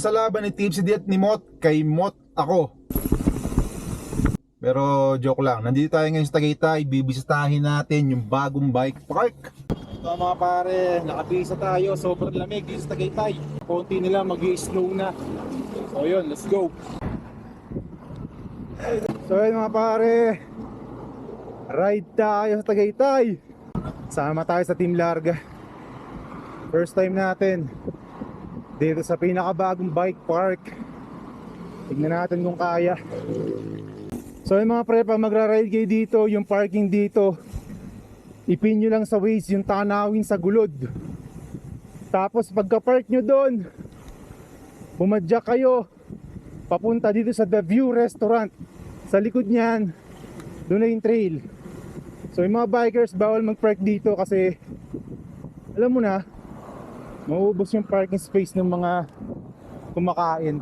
Sa laban ni Tipsy D at ni Mot, kay Mot ako. Pero joke lang, nandito tayo ngayon sa Tagaytay, bibisitahin natin yung bagong bike park. Ito mga pare, nakabisa tayo, sobrang lamig dito sa Tagaytay. Konti nila mag-i-snow na. So yun, let's go. So yun mga pare, ride tayo sa Tagaytay. Sama tayo sa Team Larga. First time natin dito sa pinakabagong bike park. Tignan natin kung kaya. So yung mga pre, pag magra-ride kayo dito, yung parking dito, ipin nyo lang sa Waze yung tanawin sa gulod. Tapos pagka-park nyo doon, bumadya kayo papunta dito sa The View Restaurant. Sa likod niyan, doon na yung trail. So yung mga bikers, bawal mag-park dito kasi alam mo na, mauubos yung parking space ng mga kumakain.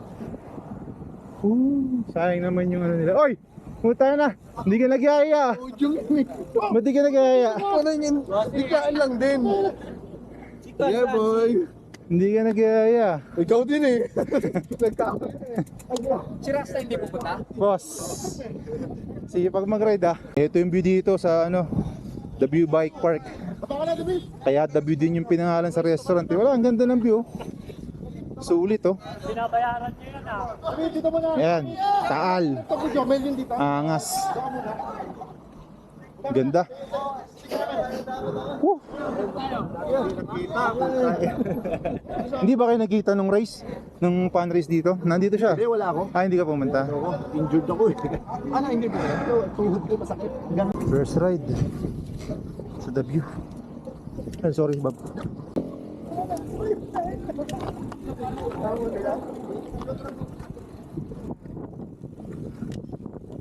Sayang naman yung ano nila. Oy! Puta na! Hindi ka nag-iaya! Ba't di ka nag-iaya? Ikaan lang din. Yeah boy. Hindi ka nag-iaya. Ikaw din eh. Si Rasta hindi pupunta? Boss! Sige pag mag-ride Ito yung view dito sa ano, The View Bike Park. Kaya The View din yung pinangalan sa restaurant. Wala, ang ganda ng view. Sulit Binabayaran niyo yan Ayan, Taal. Angas. Ganda. Hindi ba kayo nagkita nung race? Nung fan race dito? Nandito siya? Hindi, wala ako. Hindi ka pumunta? Injured ako eh. Hindi ba? Tuhod ko masakit. First ride sa The View. Sorry Bob.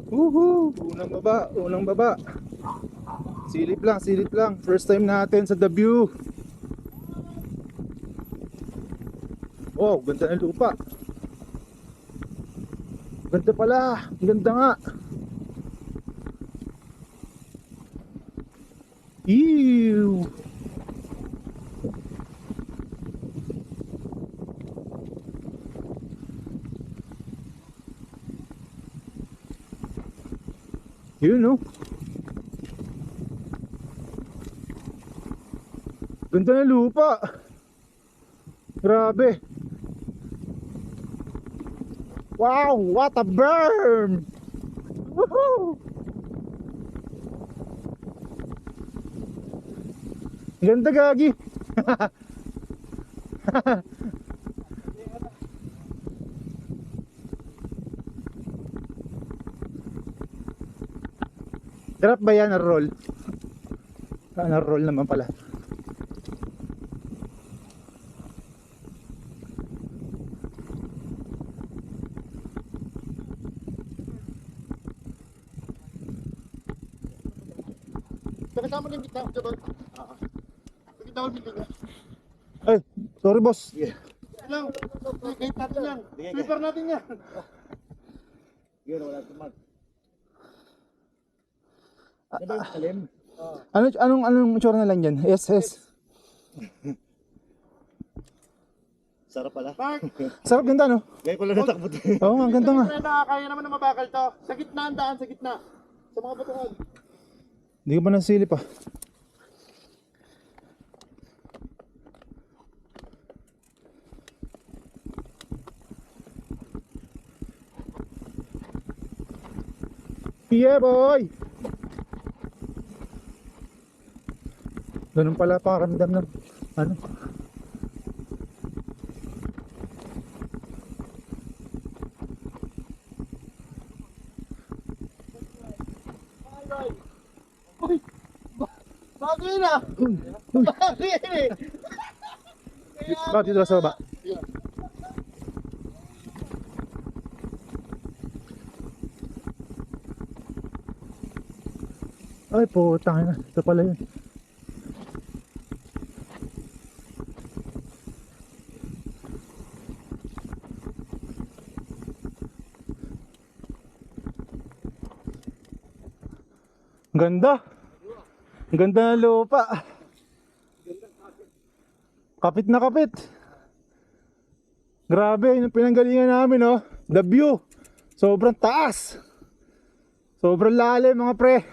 Woohoo! Unang baba. Silip lang. First time natin sa The View. Oh, ganda ng lupa. Ganda pala. Ganda nga. Ew! Yun no. Ganda ng lupa. Grabe. Wow, what a burn. Woohoo! Ganda gagi. Drop ba yan? Roll? Roll naman pala. Kasama ng bitaw ko doon. Bitaw ko doon. Ay, sorry boss. Lang. Gate natin lang. Sweeper natin yan. Yun, wala tumag. Anong itsura na lang yan? Yes. Sarap pala. Sarap, ganda no? Gaya ko lang natakbo. Oo nga, ganda nga. Kaya naman na mabakal to. Sa gitna ang daan, sa gitna. Sa mga batuhan. Hindi ko pa nasilip Yeah boy! Ganun pala pakiramdam ng ano? Bagay na! Bagay! Dito sa baba. Ay putang ina, ito pala yun. Ganda. Ganda ng lupa. Kapit na kapit. Grabe, yung pinanggalingan namin, oh. The view. Sobrang taas. Sobrang lalim, mga pre.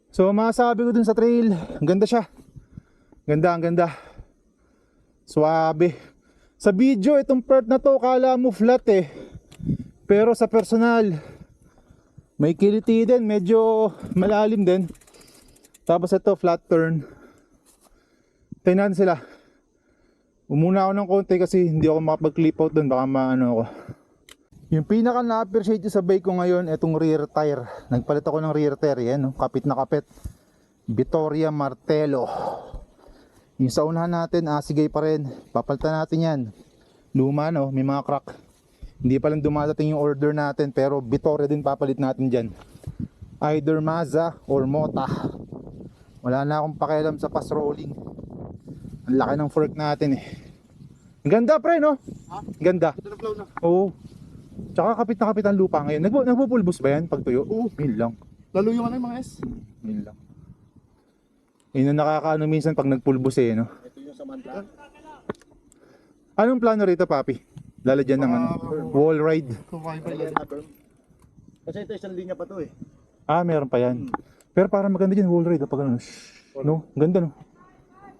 So, masabi ko dun sa trail, ang ganda siya. Ang ganda. Suabe. Sa video, itong part na to, kala mo flat eh. Pero sa personal, may kiliti din, medyo malalim din. Tapos ito, flat turn. Tingnan natin sila. Umuna ako ng konti kasi hindi ako makapag-clip out doon, baka maano ako. Yung pinaka na-appreciate sa bike ko ngayon, itong rear tire. Nagpalit ako ng rear tire, yan, no? Kapit na kapit. Vittoria Martello. Yung sa unahan natin, asigay pa rin. Papalitan natin yan. Luma, no? May mga crack. Hindi pa lang dumadating yung order natin, pero Vittoria din papalit natin dyan. Either Mazda or Mota. Wala na akong pakialam sa pass rolling. Ang laki ng fork natin eh. Ang ganda pre, no? Ha? Ganda. Ito na flow na. Oo. Tsaka kapit na kapit ang lupa ngayon. Nagpupulbos ba yan pag tuyo? Oo. Yun lang. Lalo yung ano yung mga S. Yun lang. Yun ang nakakaano minsan pag nagpulbos eh, no? Ito yung Samantha. Anong plano rito, papi? Lalagyan ng ano? Wall ride. Kasi ito isang linya pa to eh. Ah, meron pa yan. Pero parang maganda dyan wall ride kapag ano. No? Ganda, no?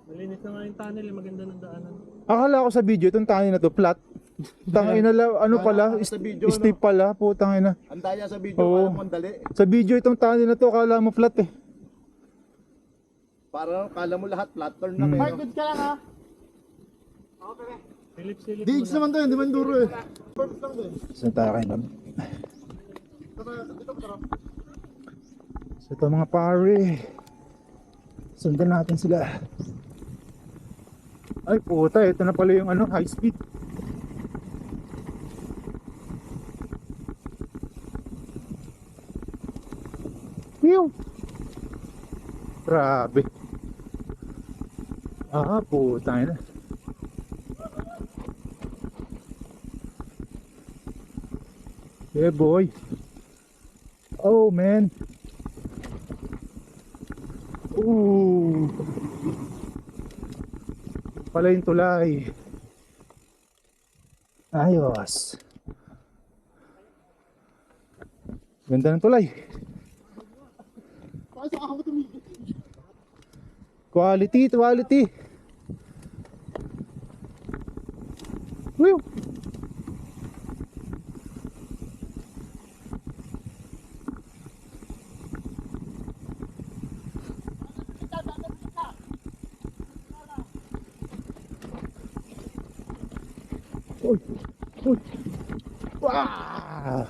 Malinis na nga yung tunnel, maganda ng daanan. Akala ko sa video, itong tangin na to, flat. Tangin na ano pala, Sa video, steep pala, putang ina. Ang daya sa video, Oo. parang mo ang dali. Sa video itong tangin na to, akala mo flat eh. Parang kala mo lahat flat turn na pero. Good ka lang ha. Silip-silip Digs naman to, hindi man duro eh. Perfect lang din. Saan tayo kayo naman? So ito mga pare, sundan natin sila. Ay puta, ito na pala yung ano, high speed. Yung grabe. Ah, puta na. Yeah boy. Oh man. Ooh. Pala yung tulay. Ayos. Ganda ng tulay. Quality. Woo. Uy. Wow.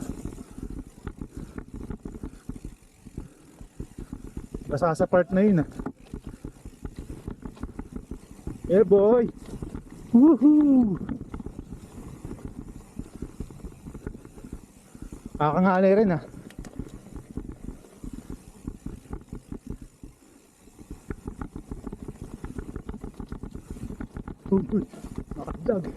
Basta sa part na yun ah. Yeah boy. Woohoo. Kakangalay rin ah. Uy. Nakagdag.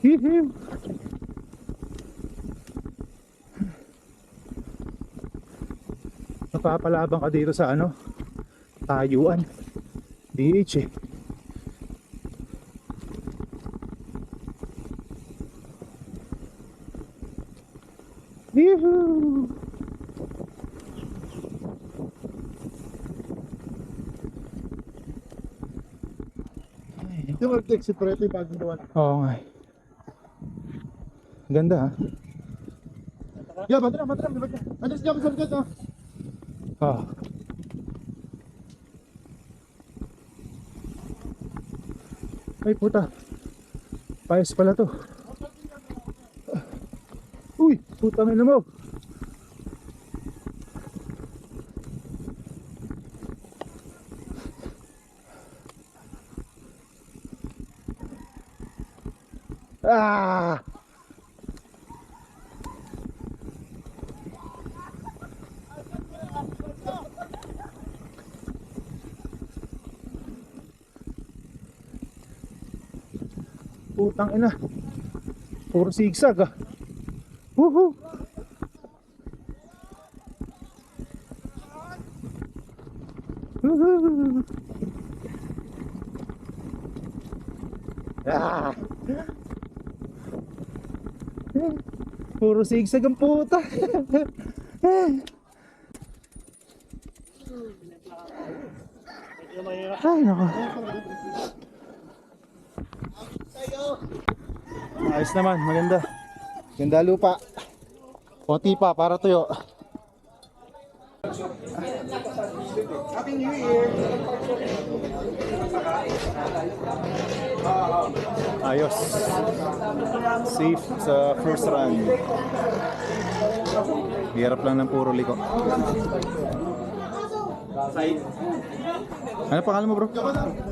Hihiw. Napapalabang ka dito sa ano, tayuan DH eh. Yuhuu. Yung mag-exit pero ito yung bagong gawa. Oo nga eh. Ganda ha. Yeah, bata na. Andres ka, masal ka to. Ah. Ay puta. Payos pala to. Uy, putang ina mo. Ah! Putang ina. Puro sigsag ah. Woohoo. Ah. Puro sigsag ang puta. Medyo mahirap. Ay, nako. Ayos naman, maganda. Ganda lupa. Konti pa para tuyo. Happy New Year! Ayos. Safe sa first run. Hirap lang ng puro liko. Ano pangalan mo, bro?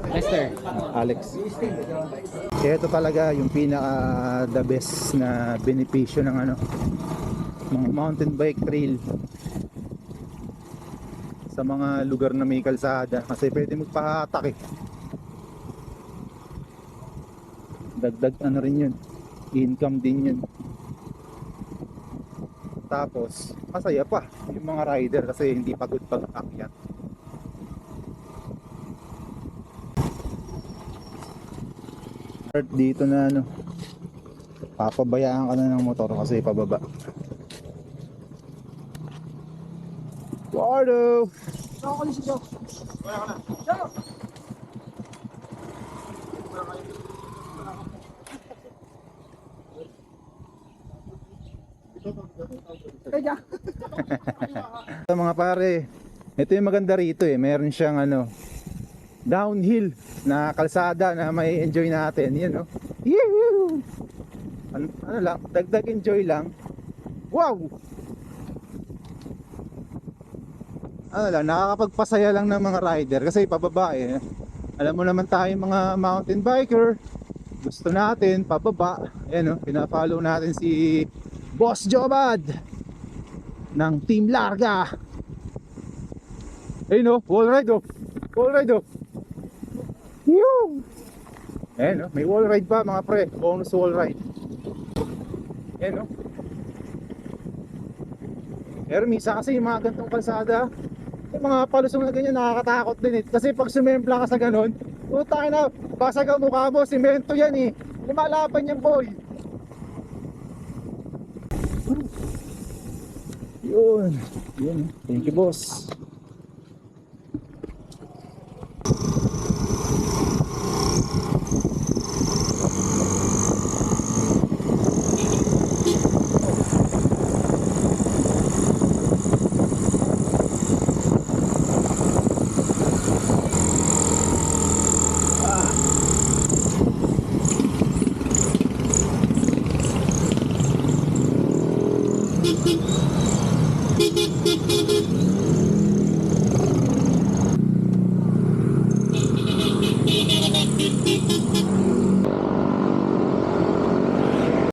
Lester. Alex. Ito talaga yung pinaka the best na benepisyo ng ano, mga mountain bike trail sa mga lugar na may kalsada, kasi pwede magpahatak eh. Dagdag ano rin yun, income din yun. Tapos masaya pa yung mga rider kasi hindi pagod pag-akyat. Dito na ano, papabayaan ka na ng motor kasi pababa. Wardo! Ito mga pare, ito yung maganda rito eh, meron siyang ano, downhill na kalsada na may enjoy natin, yun no. Yehoo! Ano lang, dagdag enjoy lang. Wow! Ano lang, nakakapagpasaya lang ng mga rider kasi pababa eh. Alam mo naman tayo mga mountain biker, gusto natin pababa. Ayan o, pinafollow natin si Boss Jobad ng Team Larga. Ayun o, wall ride o. Wall ride o. Yung! Ayan o, may wall ride pa mga pre. Bonus wall ride. Ayan o. Pero misa kasi yung mga gantong kalsada, yung mga palusong na ganyan nakakatakot din eh. Kasi pag sumempla ka sa ganon, utang na, basag ang mukha mo, simento yan eh. Lumalaban yan boy. Yun. Yun. Thank you boss.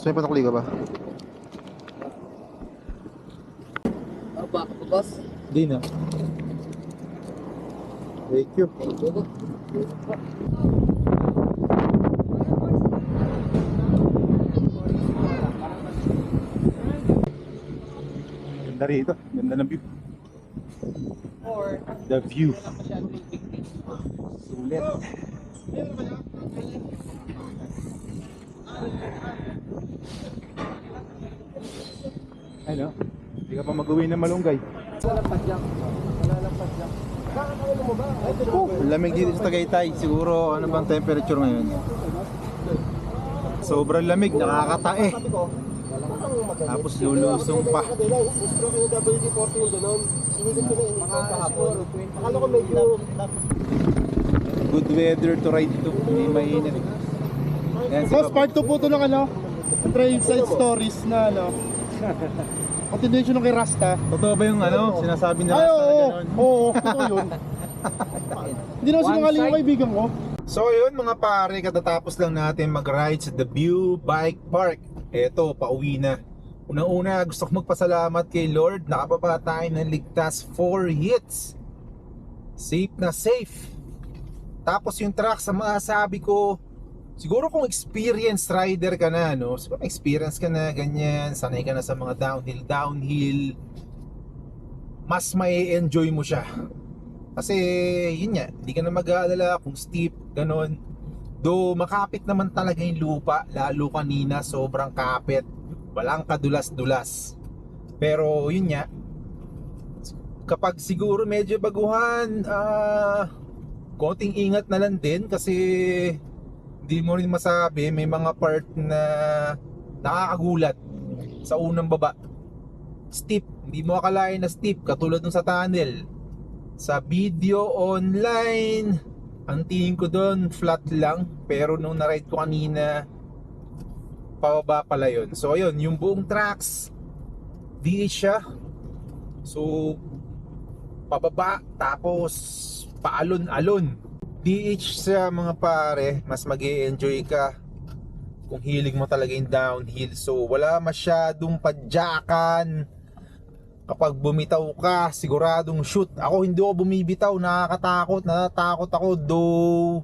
So yung patukli ka ba? Aba, boss. Di na. Thank you. Ganda rito. Ganda ng view. The view. Sulit. Ano? Hindi ka pa mag-uwi ng malunggay. Oh, lamig dito sa Tagaytay. Siguro ano bang temperature ngayon? Sobrang lamig, nakakatae. Tapos lulusong pa. Good weather to ride to. Hindi mainit. Yan, si Boss, Papa. part 2 po ito ng ano, trail side stories na ano. Continuation ng kay Rasta. Totoo ba yung ano, sinasabi na Ay, Rasta na oo, gano'n? oo, totoo yun. Hindi naman sinungaling yung kaibigan ko. So yun mga pare, katatapos lang natin mag-ride sa The View Bike Park. Eto, pauwi na. Unang-una, gusto ko magpasalamat kay Lord. Nakababa tayo ng ligtas 4 hits. Safe na safe. Tapos yung truck, sa mga sabi ko, siguro kung experienced rider ka na, no? Siguro experience ka na, ganyan, sanay ka na sa mga downhill, mas may enjoy mo siya. Kasi yun nga, hindi ka na mag-aalala kung steep, ganon. Do makapit naman talaga yung lupa, lalo kanina sobrang kapit. Walang kadulas-dulas. Pero yun nga, kapag siguro medyo baguhan, konting ingat na lang din kasi hindi mo rin masabi, may mga part na nakakagulat sa unang baba. Steep, hindi mo akalain na steep katulad nung sa tunnel. Sa video online, ang tingin ko doon flat lang, pero nung na-ride ko kanina pababa pala yun. So ayun, yung buong tracks DH siya. So pababa tapos paalon-alon. DH sa mga pare, mas mag-e-enjoy ka kung hilig mo talaga yung downhill. So wala masyadong padyakan. Kapag bumitaw ka, siguradong shoot. Ako hindi ako bumibitaw, natatakot ako. Though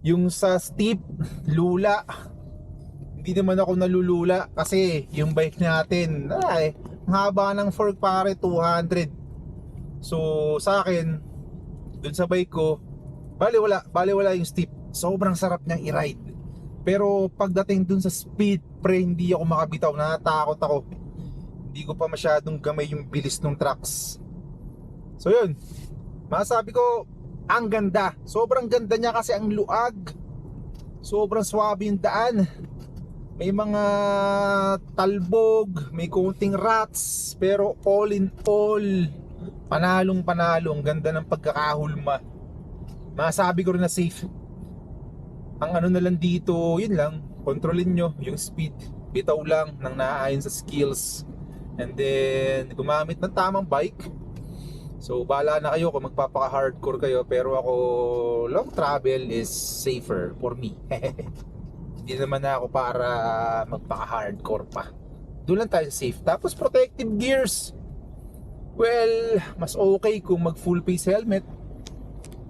yung sa steep, lula. Hindi naman ako nalulula kasi yung bike natin, ang haba ng fork pare, 200. So sa akin, dun sa bike ko, baliwala yung steep. Sobrang sarap niyang i-ride. Pero pagdating dun sa speed, pre, hindi ako makabitaw, natatakot ako. Hindi ko pa masyadong gamay yung bilis ng trucks. So yun, masasabi ko, ang ganda. Sobrang ganda niya kasi ang luag. Sobrang swabe yung daan. May mga talbog, may konting ruts, pero all in all, panalong panalo. Ang ganda ng pagkakahulma. Masasabi ko rin na safe. Ang ano na lang dito, yun lang, kontrolin nyo yung speed. Bitaw lang nang naaayon sa skills. And then gumamit ng tamang bike. So bahala na kayo kung magpapaka-hardcore kayo, pero ako, long travel is safer for me. Hindi naman na ako para magpaka-hardcore pa. Doon lang tayo safe. Tapos protective gears, well, mas okay kung mag full face helmet.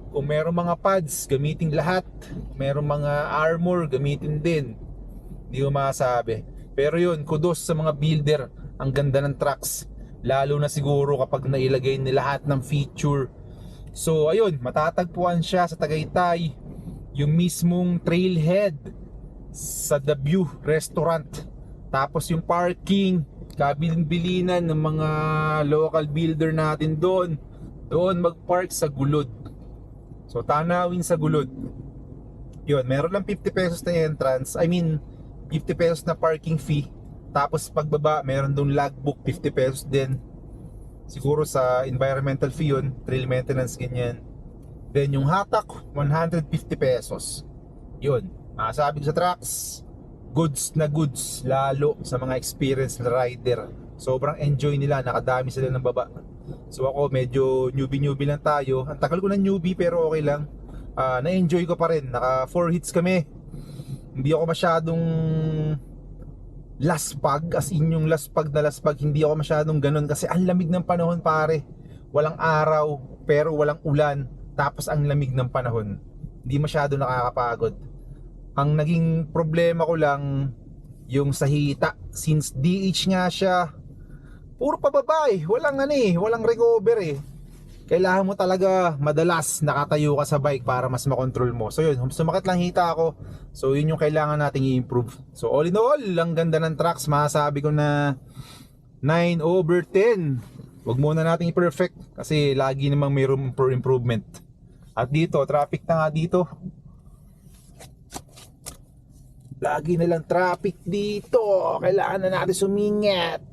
Kung meron mga pads, gamitin lahat. Kung meron mga armor, gamitin din. Hindi ko masabi. Pero yun, kudos sa mga builder. Ang ganda ng trucks, lalo na siguro kapag nailagay nila lahat ng feature. So ayun, matatagpuan siya sa Tagaytay, yung mismong trailhead sa The View Restaurant. Tapos yung parking, kabilin-bilinan ng mga local builder natin doon magpark sa Gulod. So tanawin sa Gulod. Yun, meron lang 50 pesos na entrance, 50 pesos na parking fee. Tapos pagbaba, meron doon logbook, 50 pesos din. Siguro sa environmental fee yun, trail maintenance, ganyan. Then yung hatak, 150 pesos. Yun, masasabi ko sa trucks, goods na goods, lalo sa mga experienced rider. Sobrang enjoy nila, nakadami sila ng baba. So ako medyo newbie lang tayo. Ang tagal ko ng newbie pero okay lang. Na-enjoy ko pa rin, naka 4 hits kami. Hindi ako masyadong laspag, as in yung laspag, hindi ako masyadong ganun kasi ang lamig ng panahon pare. Walang araw pero walang ulan, tapos ang lamig ng panahon, hindi masyado nakakapagod. Ang naging problema ko lang yung sa hita, since DH nga siya, puro pababa walang recover. Kailangan mo talaga madalas nakatayo ka sa bike para mas makontrol mo. So yun, sumakit lang hita ako. So yun yung kailangan nating i-improve. So all in all, ang ganda ng trucks. Masasabi ko na 9/10. Huwag muna nating i-perfect kasi lagi namang may room for improvement. At dito, traffic na nga dito. Lagi na lang traffic dito. Kailangan na natin sumingat.